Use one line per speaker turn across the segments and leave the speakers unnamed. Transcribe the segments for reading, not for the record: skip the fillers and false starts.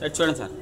చూడండి సార్.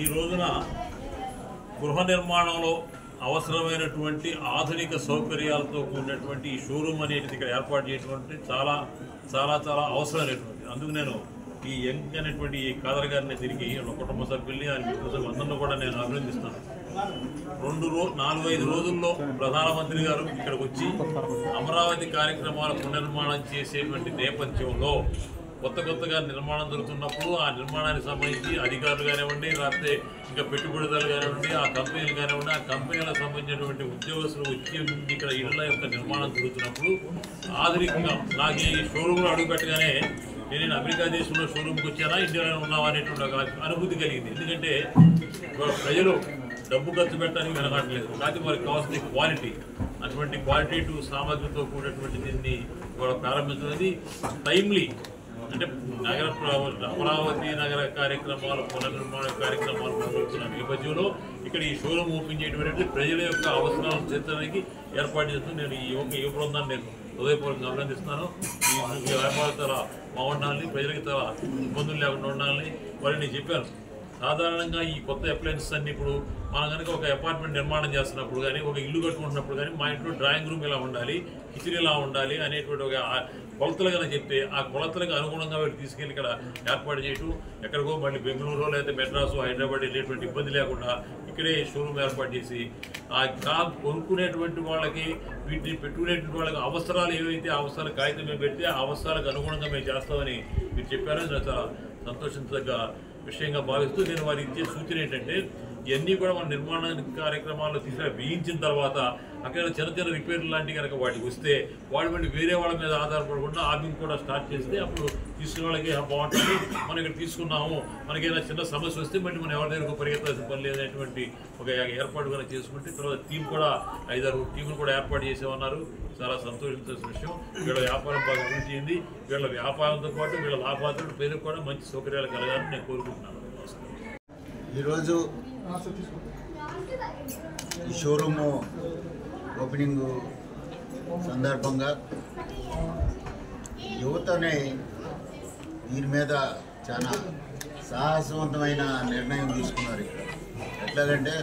ఈ రోజున గృహ నిర్మాణంలో అవసరమైనటువంటి ఆధునిక సౌకర్యాలతో కూడినటువంటి ఈ షోరూమ్ అనేది ఇక్కడ ఏర్పాటు చేయటువంటి చాలా చాలా చాలా అవసరమైనటువంటి. అందుకు నేను ఈ యంగ్ అనేటువంటి ఈ కాదర్ గారిని తిరిగి కుటుంబ సభ్యుల్ని ఆయన మిత్రులు అందరినీ కూడా నేను అభినందిస్తాను. 4-5 రోజుల్లో ప్రధానమంత్రి గారు ఇక్కడికి వచ్చి అమరావతి కార్యక్రమాల పునర్నిర్మాణం చేసేటువంటి నేపథ్యంలో కొత్తగా నిర్మాణం జరుగుతున్నప్పుడు ఆ నిర్మాణానికి సంబంధించి అధికారులు కానివ్వండి, లేకపోతే ఇంకా పెట్టుబడిదారులు కానివ్వండి, ఆ కంపెనీలు కానివ్వండి, ఆ కంపెనీలకు సంబంధించినటువంటి ఉద్యోగస్తులు వచ్చి ఇక్కడ ఇళ్ల యొక్క నిర్మాణం జరుగుతున్నప్పుడు ఆధునికంగా నాకు ఈ షోరూంలో అడుగుపెట్టగానే నేను అమెరికా దేశంలో షోరూమ్కి వచ్చానా, ఇండియాలో ఉన్నావా అనేటువంటి ఒక అనుభూతి కలిగింది. ఎందుకంటే ప్రజలు డబ్బు ఖర్చు పెట్టడానికి వెనకాడలేదు, కాకపోతే వారికి కావాల్సిన క్వాలిటీ, అటువంటి క్వాలిటీ టు సామగ్రితో కూడినటువంటి దీన్ని కూడా ప్రారంభించినది టైమ్లీ. అంటే అమరావతి నగర కార్యక్రమాలు పునర్నిర్మాణ కార్యక్రమాలు మొదలవుతున్న నేపథ్యంలో ఇక్కడ ఈ షోరూమ్ ఓపెన్ చేయడం ప్రజల యొక్క అవసరాలను తీర్చడానికి ఏర్పాటు చేస్తూ నేను ఈ యువ బృందాన్ని నేను హృదయపూర్వకంగా అభినందిస్తున్నాను. ఈ వ్యాపారాలు చాలా బాగుండాలని, ప్రజలకి చాలా ఇబ్బందులు లేకుండా ఉండాలని వారిని చెప్పాను. సాధారణంగా ఈ కొత్త అప్లయన్సెస్ అన్ని ఇప్పుడు మనం కనుక ఒక అపార్ట్మెంట్ నిర్మాణం చేస్తున్నప్పుడు కానీ, ఒక ఇల్లు కట్టుకుంటున్నప్పుడు కానీ, మా ఇంట్లో డ్రాయింగ్ రూమ్ ఇలా ఉండాలి, కిచెన్ ఇలా ఉండాలి అనేటువంటి ఒక కొలతలు కనుక చెప్తే ఆ కొలతలకు అనుగుణంగా వీళ్ళు తీసుకెళ్ళి ఇక్కడ ఏర్పాటు చేయటం, ఎక్కడికో మళ్ళీ బెంగళూరు లేదా మెడ్రాసు, హైదరాబాద్ వెళ్ళేటువంటి ఇబ్బంది లేకుండా ఇక్కడే షోరూమ్ ఏర్పాటు చేసి ఆ కార్ కొనుక్కునేటువంటి వాళ్ళకి, వీటిని పెట్టుకునేటువంటి వాళ్ళకి అవసరాలు ఏవైతే అవసరాలు కాగితం మేము పెడితే ఆ అవసరాలకు అనుగుణంగా మేము చేస్తామని మీరు చెప్పారని నేను చాలా సంతోషించదగ్గ విషయంగా భావిస్తూ నేను వారికి ఇచ్చే సూచన ఏంటంటే, ఇవన్నీ కూడా మన నిర్మాణ కార్యక్రమాల్లో వేయించిన తర్వాత అక్కడ చిన్న రిపేర్లు లాంటివి కనుక వాటికి వస్తే వాడు మళ్ళీ వేరే వాళ్ళ మీద ఆధారపడకుండా ఆర్మింగ్ కూడా స్టార్ట్ చేస్తే అప్పుడు తీసుకునే వాళ్ళకి బాగుంటుంది. మనం ఇక్కడ తీసుకున్నాము, మనకేదైనా చిన్న సమస్య వస్తే మళ్ళీ మనం ఎవరి దగ్గరకు పరిగెత్తాల్సిన పని లేదనేటువంటి ఒక ఏర్పాటు కనుక చేసుకుంటే, తర్వాత టీం కూడా 5-6 టీంలు కూడా ఏర్పాటు చేసేమన్నారు. చాలా సంతోషించాల్సిన విషయం. వీళ్ళ వ్యాపారం బాగా అభివృద్ధి చెంది వీళ్ళ వ్యాపారంతో పాటు వీళ్ళ లాభాలు పేరుకు కూడా మంచి సౌకర్యాలు కలగాలని నేను కోరుకుంటున్నాను.
ఈరోజు ఈ షోరూము ఓపెనింగ్ సందర్భంగా యువతని దీని మీద చాలా సాహసవంతమైన నిర్ణయం తీసుకున్నారు. ఎట్లాగంటే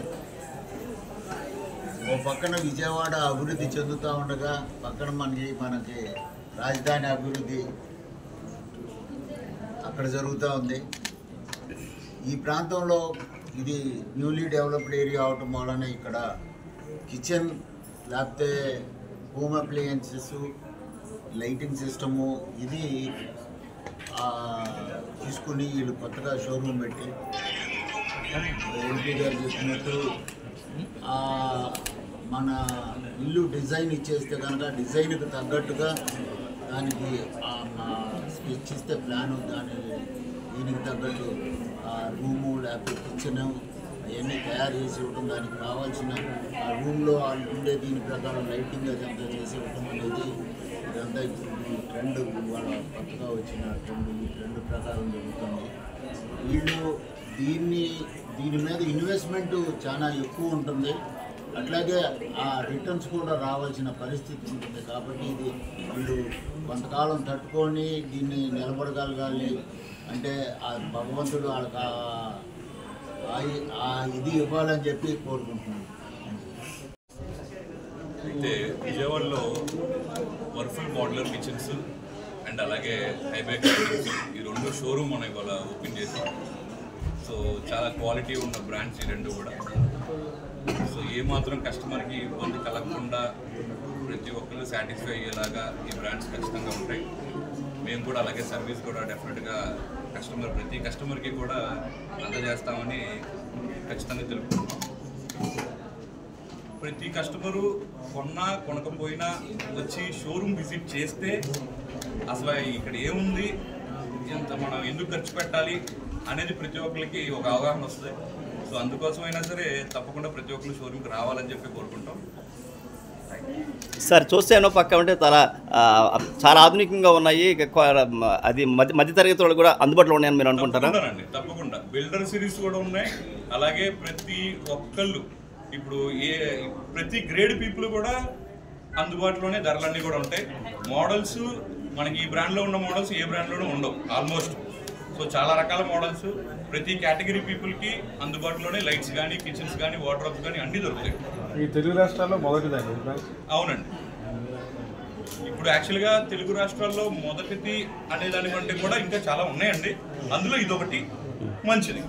ఓ పక్కన విజయవాడ అభివృద్ధి చెందుతూ ఉండగా పక్కన మనకి రాజధాని అభివృద్ధి అక్కడ జరుగుతూ ఉంది. ఈ ప్రాంతంలో ఇది న్యూలీ డెవలప్డ్ ఏరియా అవటం వలన ఇక్కడ కిచెన్ లేకపోతే హోమ్ అప్లయన్సెస్, లైటింగ్ సిస్టము ఇది తీసుకుని వీళ్ళు కొత్తగా షోరూమ్ పెట్టి ఎంపీ గారు చెప్పినట్టు మన ఇల్లు డిజైన్ ఇచ్చేస్తే కనుక డిజైన్కి తగ్గట్టుగా దానికి స్కెచ్ ఇస్తే ప్లాను దీనికి తగ్గట్టు రూము లేకపోతే కిచెన్ అవన్నీ తయారు చేసి ఇవ్వటం, దానికి కావాల్సిన ఆ రూమ్లో వాళ్ళు ఉండే దీని ప్రకారం లైటింగ్ అదంతా చేసి ఇవ్వటం అనేది ఇదంతా ఈ ట్రెండ్ వాళ్ళ కొత్తగా వచ్చిన ట్రెండ్ ప్రకారం జరుగుతుంది. వీళ్ళు దీని మీద ఇన్వెస్ట్మెంట్ చాలా ఎక్కువ ఉంటుంది, అట్లాగే ఆ రిటర్న్స్ కూడా రావాల్సిన పరిస్థితి ఉంటుంది. కాబట్టి ఇది వీళ్ళు కొంతకాలం తట్టుకొని దీన్ని నిలబడగలగాలి అంటే ఆ భగవంతుడు వాళ్ళకి ఇది ఇవ్వాలని చెప్పి కోరుకుంటున్నాను.
అయితే విజయవాడలో వర్ఫుల్ మోడ్యులర్ కిచెన్స్ అండ్ అలాగే హైబ్యాక్ కిచెన్స్ ఈ 2 షోరూమ్ మనం ఇవాళ ఓపెన్ చేసాం. సో చాలా క్వాలిటీ ఉన్న బ్రాండ్స్ ఈ రెండు కూడా. సో ఏమాత్రం కస్టమర్కి ఇబ్బంది కలగకుండా ప్రతి ఒక్కరు సాటిస్ఫై అయ్యేలాగా ఈ బ్రాండ్స్ ఖచ్చితంగా ఉంటాయి. మేము కూడా అలాగే సర్వీస్ కూడా డెఫినెట్గా ప్రతి కస్టమర్కి కూడా అందజేస్తామని ఖచ్చితంగా తెలుపుకుంటున్నాం. ప్రతి కస్టమరు కొనకపోయినా వచ్చి షోరూమ్ విజిట్ చేస్తే అసలు ఇక్కడ ఏముంది, ఎంత మనం ఎందుకు ఖర్చు పెట్టాలి అనేది ప్రతి ఒక్కరికి ఒక అవగాహన వస్తుంది. సో అందుకోసమైనా సరే తప్పకుండా ప్రతి ఒక్కరు షోరూమ్కి రావాలని చెప్పి కోరుకుంటాం.
సార్ చూస్తేనో పక్క ఉంటే చాలా ఆధునికంగా ఉన్నాయి, అది మధ్యతరగతి వాళ్ళు కూడా అందుబాటులో ఉన్నాయని మీరు అనుకుంటారా?
తప్పకుండా బిల్డర్ సిరీస్ కూడా ఉన్నాయి. అలాగే ప్రతి ఒక్కళ్ళు ఇప్పుడు ప్రతి గ్రేడ్ పీపుల్ కూడా అందుబాటులోనే ధరలన్నీ కూడా ఉంటాయి. మోడల్స్ మనకి ఈ బ్రాండ్లో ఉన్న మోడల్స్ ఏ బ్రాండ్లోనూ ఉండవు ఆల్మోస్ట్. సో చాలా రకాల మోడల్స్ ప్రతి కేటగిరీ పీపుల్కి అందుబాటులోనే లైట్స్ కానీ, కిచెన్స్ కానీ, వార్డ్రోబ్స్ కానీ అన్నీ దొరుకుతాయి.
ఈ తెలుగు రాష్ట్రాల్లో మొదటిదండి.
అవునండి. ఇప్పుడు యాక్చువల్గా తెలుగు రాష్ట్రాల్లో మొదటిది అనే దానికంటే కూడా ఇంకా చాలా ఉన్నాయండి. అందులో ఇదొకటి మంచిది.